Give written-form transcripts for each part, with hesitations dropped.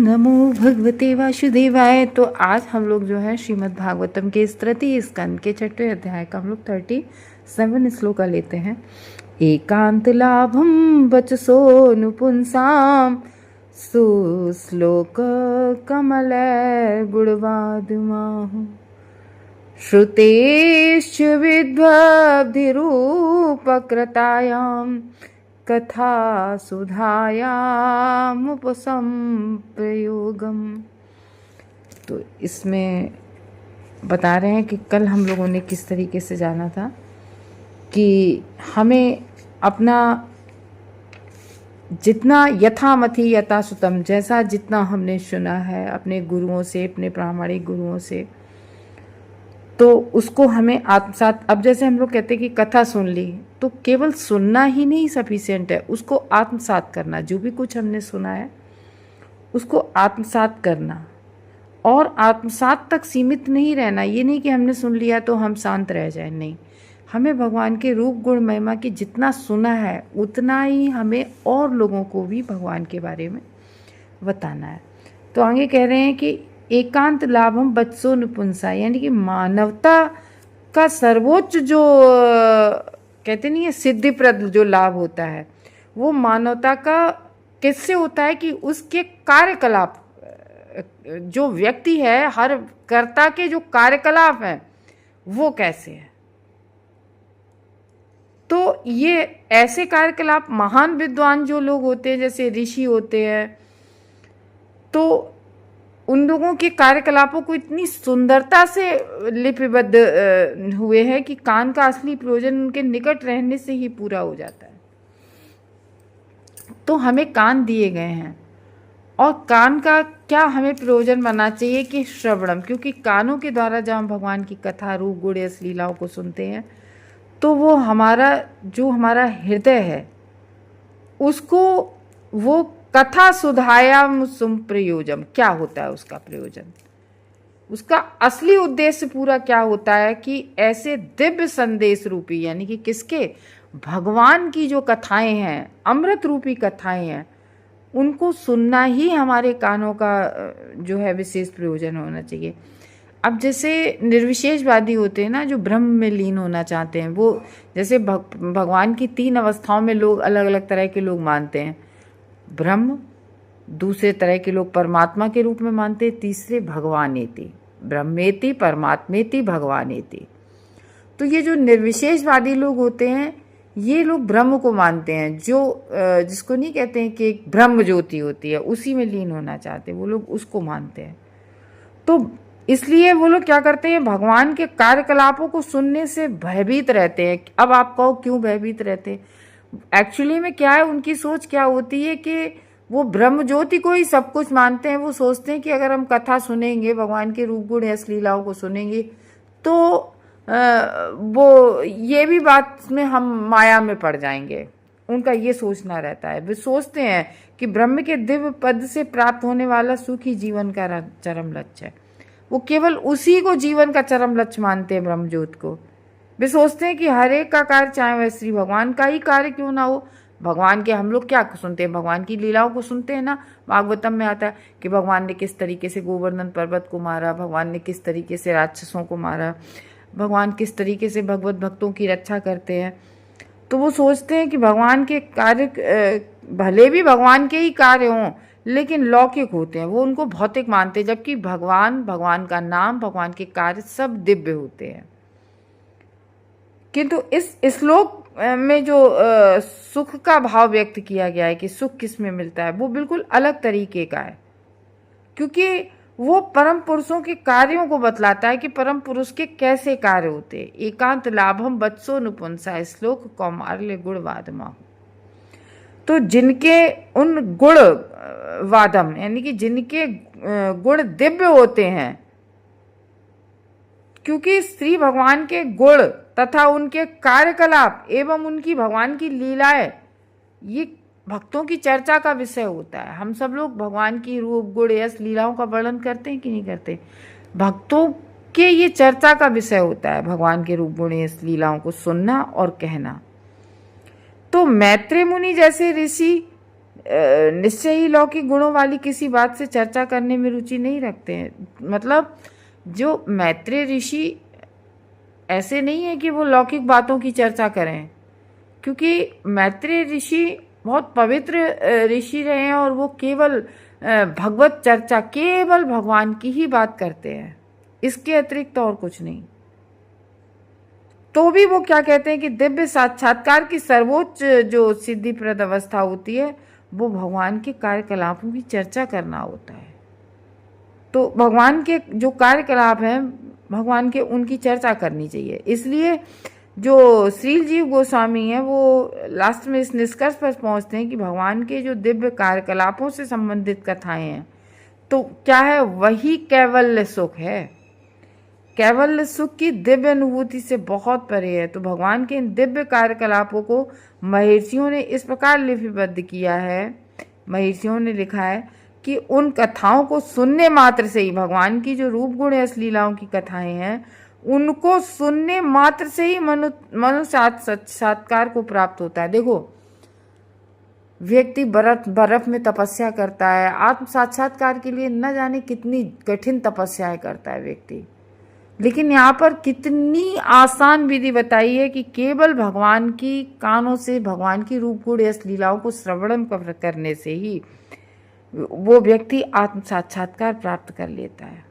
नमो भगवते वासुदेवाय। तो आज हम लोग जो है श्रीमद् भागवतम के इस तृतीय स्कंद के 6वें अध्याय का हम लोग 37 श्लोक लेते हैं। एकांत लाभम वचसो नुपुंसाम सुश्लोक कमल गुणवादमाहु श्रुतेश्च विद्वद्भिरूपकृतायाम कथा सुधायामुपसंप्रयोगम। तो इसमें बता रहे हैं कि कल हम लोगों ने किस तरीके से जाना था कि हमें अपना जितना यथामति यथासुतम, जैसा जितना हमने सुना है अपने गुरुओं से, अपने प्रामाणिक गुरुओं से, तो उसको हमें आत्मसात। अब जैसे हम लोग कहते हैं कि कथा सुन ली, तो केवल सुनना ही नहीं सफिशिएंट है, उसको आत्मसात करना। जो भी कुछ हमने सुना है उसको आत्मसात करना, और आत्मसात तक सीमित नहीं रहना। ये नहीं कि हमने सुन लिया तो हम शांत रह जाए, नहीं। हमें भगवान के रूप गुण महिमा की जितना सुना है उतना ही हमें और लोगों को भी भगवान के बारे में बताना है। तो आगे कह रहे हैं कि एकांत लाभम बत्सो निपुंसा, यानी कि मानवता का सर्वोच्च जो कहते नहीं है सिद्धिप्रद जो लाभ होता है, वो मानवता का किससे होता है कि उसके कार्यकलाप, जो व्यक्ति है, हर कर्ता के जो कार्यकलाप हैं वो कैसे है। तो ये ऐसे कार्यकलाप महान विद्वान जो लोग होते हैं, जैसे ऋषि होते हैं, तो उन लोगों के कार्यकलापों को इतनी सुंदरता से लिपिबद्ध हुए हैं कि कान का असली प्रयोजन उनके निकट रहने से ही पूरा हो जाता है। तो हमें कान दिए गए हैं, और कान का क्या हमें प्रयोजन बनना चाहिए कि श्रवणम, क्योंकि कानों के द्वारा जब हम भगवान की कथा, रूप, गुण, यश, लीलाओं को सुनते हैं तो वो हमारा जो हमारा हृदय है उसको वो कथा सुधायाम सुप्रयोजम, क्या होता है उसका प्रयोजन, उसका असली उद्देश्य पूरा क्या होता है कि ऐसे दिव्य संदेश रूपी, यानी कि किसके, भगवान की जो कथाएं हैं, अमृत रूपी कथाएं हैं, उनको सुनना ही हमारे कानों का जो है विशेष प्रयोजन होना चाहिए। अब जैसे निर्विशेषवादी होते हैं ना, जो ब्रह्म में लीन होना चाहते हैं, वो जैसे भगवान की 3 अवस्थाओं में लोग अलग अलग तरह के लोग मानते हैं। ब्रह्म, दूसरे तरह के लोग परमात्मा के रूप में मानते हैं, तीसरे भगवानेति, ब्रह्मेति परमात्मेति भगवानेति। तो ये जो निर्विशेषवादी लोग होते हैं, ये लोग ब्रह्म को मानते हैं, जो जिसको नहीं कहते हैं कि एक ब्रह्म ज्योति होती है, उसी में लीन होना चाहते हैं, वो लोग उसको मानते हैं। तो इसलिए वो लोग क्या करते हैं, भगवान के कार्यकलापों को सुनने से भयभीत रहते हैं। अब आप कहो क्यों भयभीत रहते हैं? एक्चुअली में क्या है, उनकी सोच क्या होती है कि वो ब्रह्म ज्योति को ही सब कुछ मानते हैं। वो सोचते हैं कि अगर हम कथा सुनेंगे, भगवान के रूप, गुण, यश, लीलाओं को सुनेंगे, तो वो ये भी बात में हम माया में पड़ जाएंगे। उनका ये सोचना रहता है। वे सोचते हैं कि ब्रह्म के दिव्य पद से प्राप्त होने वाला सुख ही जीवन का चरम लक्ष्य है। वो केवल उसी को जीवन का चरम लक्ष्य मानते हैं, ब्रह्म ज्योत को। वे सोचते हैं कि हर एक का कार्य, चाहे वह श्री भगवान का ही कार्य क्यों ना हो, भगवान के हम लोग क्या सुनते हैं, भगवान की लीलाओं को सुनते हैं ना। भागवतम में आता है कि भगवान ने किस तरीके से गोवर्धन पर्वत को मारा, भगवान ने किस तरीके से राक्षसों को मारा, भगवान किस तरीके से भगवत भक्तों की रक्षा करते हैं। तो वो सोचते हैं कि भगवान के कार्य भले भी भगवान के ही कार्य हों, लेकिन लौकिक होते हैं, वो उनको भौतिक मानते हैं, जबकि भगवान, भगवान का नाम, भगवान के कार्य सब दिव्य होते हैं। किंतु इस श्लोक में जो सुख का भाव व्यक्त किया गया है कि सुख किस में मिलता है, वो बिल्कुल अलग तरीके का है, क्योंकि वो परम पुरुषों के कार्यों को बतलाता है कि परम पुरुष के कैसे कार्य होते हैं। एकांत लाभम वत्सो नुपुंसा श्लोक कौमार्य गुणवादमा। तो जिनके उन गुण वादम, यानी कि जिनके गुण दिव्य होते हैं, क्योंकि श्री भगवान के गुण तथा उनके कार्यकलाप एवं उनकी भगवान की लीलाएं, ये भक्तों की चर्चा का विषय होता है। हम सब लोग भगवान की रूप, गुण, यश, लीलाओं का वर्णन करते हैं कि नहीं करते? भक्तों के ये चर्चा का विषय होता है, भगवान के रूप, गुण, यश, लीलाओं को सुनना और कहना। तो मैत्रेय मुनि जैसे ऋषि निश्चय ही लौकिक गुणों वाली किसी बात से चर्चा करने में रुचि नहीं रखते हैं। मतलब जो मैत्रेय ऋषि ऐसे नहीं है कि वो लौकिक बातों की चर्चा करें, क्योंकि मैत्रेय ऋषि बहुत पवित्र ऋषि रहे हैं और वो केवल भगवत चर्चा, केवल भगवान की ही बात करते हैं, इसके अतिरिक्त और कुछ नहीं। तो भी वो क्या कहते हैं कि दिव्य साक्षात्कार की सर्वोच्च जो सिद्धिप्रद अवस्था होती है वो भगवान के कार्यकलापों की चर्चा करना होता है। तो भगवान के जो कार्यकलाप हैं, भगवान के, उनकी चर्चा करनी चाहिए। इसलिए जो श्रील जीव गोस्वामी हैं वो लास्ट में इस निष्कर्ष पर पहुंचते हैं कि भगवान के जो दिव्य कार्यकलापों से संबंधित कथाएं हैं तो क्या है, वही कैवल्य सुख है। कैवल्य सुख की दिव्य अनुभूति से बहुत परे है। तो भगवान के इन दिव्य कार्यकलापों को महर्षियों ने इस प्रकार लिपिबद्ध किया है, महर्षियों ने लिखा है कि उन कथाओं को सुनने मात्र से ही, भगवान की जो रूप गुण असलीलाओं की कथाएं हैं उनको सुनने मात्र से ही मनुष्य साक्षात्कार को प्राप्त होता है। देखो, व्यक्ति बर्फ में तपस्या करता है, आत्म साक्षात्कार के लिए न जाने कितनी कठिन तपस्याएं करता है व्यक्ति, लेकिन यहाँ पर कितनी आसान विधि बताई है कि केवल भगवान की कानों से भगवान की रूप गुण लीलाओं को श्रवण करने से ही वो व्यक्ति आत्म साक्षात्कार प्राप्त कर लेता है।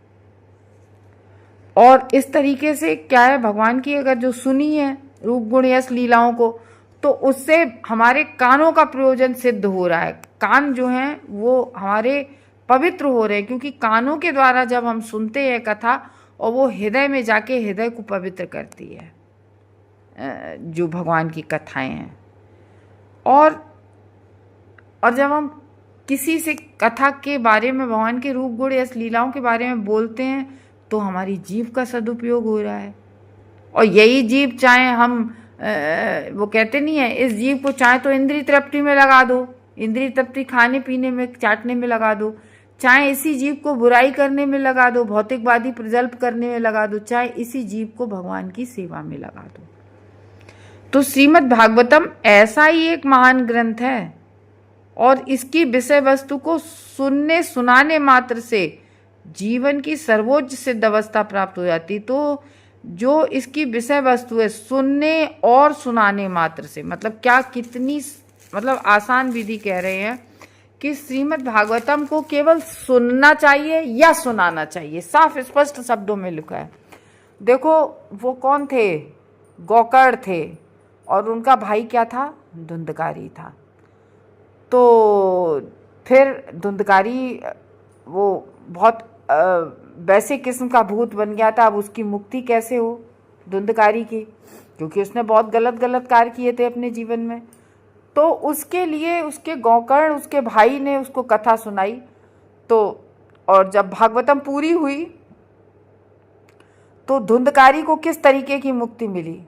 और इस तरीके से क्या है, भगवान की अगर जो सुनी है रूप गुण यश लीलाओं को, तो उससे हमारे कानों का प्रयोजन सिद्ध हो रहा है। कान जो हैं वो हमारे पवित्र हो रहे हैं, क्योंकि कानों के द्वारा जब हम सुनते हैं कथा और वो हृदय में जाके हृदय को पवित्र करती है जो भगवान की कथाएं हैं। और जब हम किसी से कथा के बारे में, भगवान के रूप गुण यश लीलाओं के बारे में बोलते हैं तो हमारी जीभ का सदुपयोग हो रहा है। और यही जीभ चाहे हम वो कहते नहीं है, इस जीभ को चाहे तो इंद्रिय तृप्ति में लगा दो, इंद्रिय तृप्ति खाने पीने में, चाटने में लगा दो, चाहे इसी जीव को बुराई करने में लगा दो, भौतिकवादी प्रजल्प करने में लगा दो, चाहे इसी जीव को भगवान की सेवा में लगा दो। तो श्रीमद् भागवतम ऐसा ही एक महान ग्रंथ है और इसकी विषय वस्तु को सुनने सुनाने मात्र से जीवन की सर्वोच्च सिद्ध अवस्था प्राप्त हो जाती। तो जो इसकी विषय वस्तु है, सुनने और सुनाने मात्र से, मतलब क्या, कितनी मतलब आसान विधि कह रहे हैं कि श्रीमद् भागवतम को केवल सुनना चाहिए या सुनाना चाहिए, साफ स्पष्ट शब्दों में लिखा है। देखो वो कौन थे, गोकर्ण थे और उनका भाई क्या था, धुंधकारी था। तो फिर धुंधकारी वो बहुत वैसे किस्म का भूत बन गया था। अब उसकी मुक्ति कैसे हो धुंधकारी की, क्योंकि उसने बहुत गलत कार्य किए थे अपने जीवन में। तो उसके लिए उसके गोकर्ण, उसके भाई ने उसको कथा सुनाई। तो और जब भागवतम पूरी हुई तो धुंधकारी को किस तरीके की मुक्ति मिली,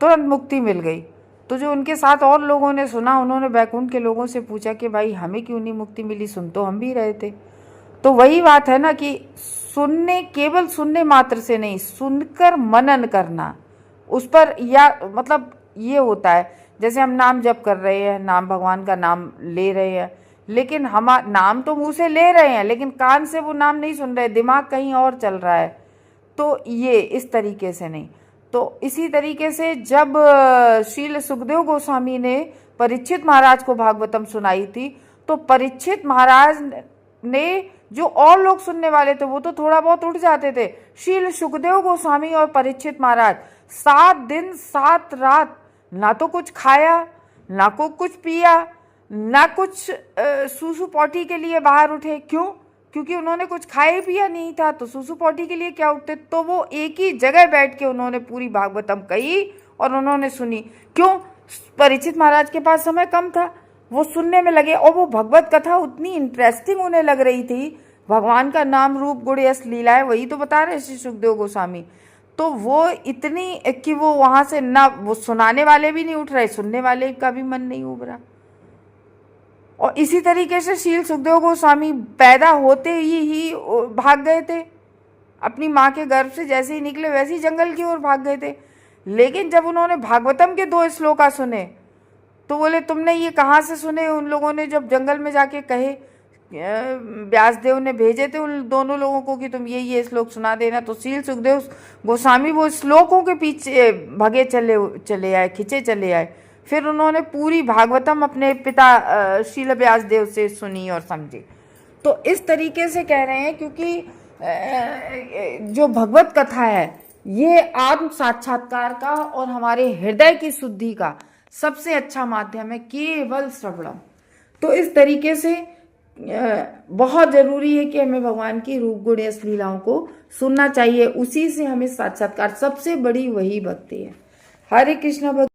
तुरंत मुक्ति मिल गई। तो जो उनके साथ और लोगों ने सुना, उन्होंने बैकुंठ के लोगों से पूछा कि भाई हमें क्यों नहीं मुक्ति मिली, सुन तो हम भी रहे थे। तो वही बात है ना कि सुनने, केवल सुनने मात्र से नहीं, सुनकर मनन करना उस पर, या मतलब ये होता है जैसे हम नाम जप कर रहे हैं, नाम भगवान का नाम ले रहे हैं, लेकिन हम नाम तो मुंह से ले रहे हैं लेकिन कान से वो नाम नहीं सुन रहे, दिमाग कहीं और चल रहा है। तो ये इस तरीके से नहीं। तो इसी तरीके से जब श्रील सुखदेव गोस्वामी ने परीक्षित महाराज को भागवतम सुनाई थी, तो परीक्षित महाराज ने, जो और लोग सुनने वाले थे वो तो थोड़ा बहुत उठ जाते थे, श्रील सुखदेव गोस्वामी और परीक्षित महाराज 7 दिन 7 रात ना तो कुछ खाया, ना को कुछ पिया, ना कुछ सूसू पॉटी के लिए बाहर उठे। क्यों? क्योंकि उन्होंने कुछ खाया पिया नहीं था, तो सूसू पॉटी के लिए क्या उठते। तो वो एक ही जगह बैठ के उन्होंने पूरी भागवतम कही और उन्होंने सुनी। क्यों? परीक्षित महाराज के पास समय कम था, वो सुनने में लगे और वो भगवत कथा उतनी इंटरेस्टिंग उन्हें लग रही थी। भगवान का नाम रूप गुण यश लीला है, वही तो बता रहे श्री सुखदेव गोस्वामी। तो वो इतनी कि वो वहां से ना, वो सुनाने वाले भी नहीं उठ रहे, सुनने वाले का भी मन नहीं उब रहा। और इसी तरीके से श्री सुखदेव गोस्वामी पैदा होते ही भाग गए थे, अपनी माँ के गर्भ से जैसे ही निकले वैसे ही जंगल की ओर भाग गए थे। लेकिन जब उन्होंने भागवतम के 2 श्लोका सुने तो बोले तुमने ये कहाँ से सुने? उन लोगों ने जब जंगल में जाके कहे, व्यासदेव ने भेजे थे उन दोनों लोगों को कि तुम ये श्लोक सुना देना, तो शील सुखदेव गोस्वामी वो श्लोकों के पीछे भगे चले आए, खिंचे चले आए। फिर उन्होंने पूरी भागवतम अपने पिता शील व्यासदेव से सुनी और समझी। तो इस तरीके से कह रहे हैं, क्योंकि जो भगवत कथा है ये आत्म साक्षात्कार का और हमारे हृदय की शुद्धि का सबसे अच्छा माध्यम है, केवल श्रवणम। तो इस तरीके से बहुत जरूरी है कि हमें भगवान की रूप गुण यश लीलाओं को सुनना चाहिए, उसी से हमें साक्षात्कार, सबसे बड़ी वही भक्ति है। हरे कृष्ण।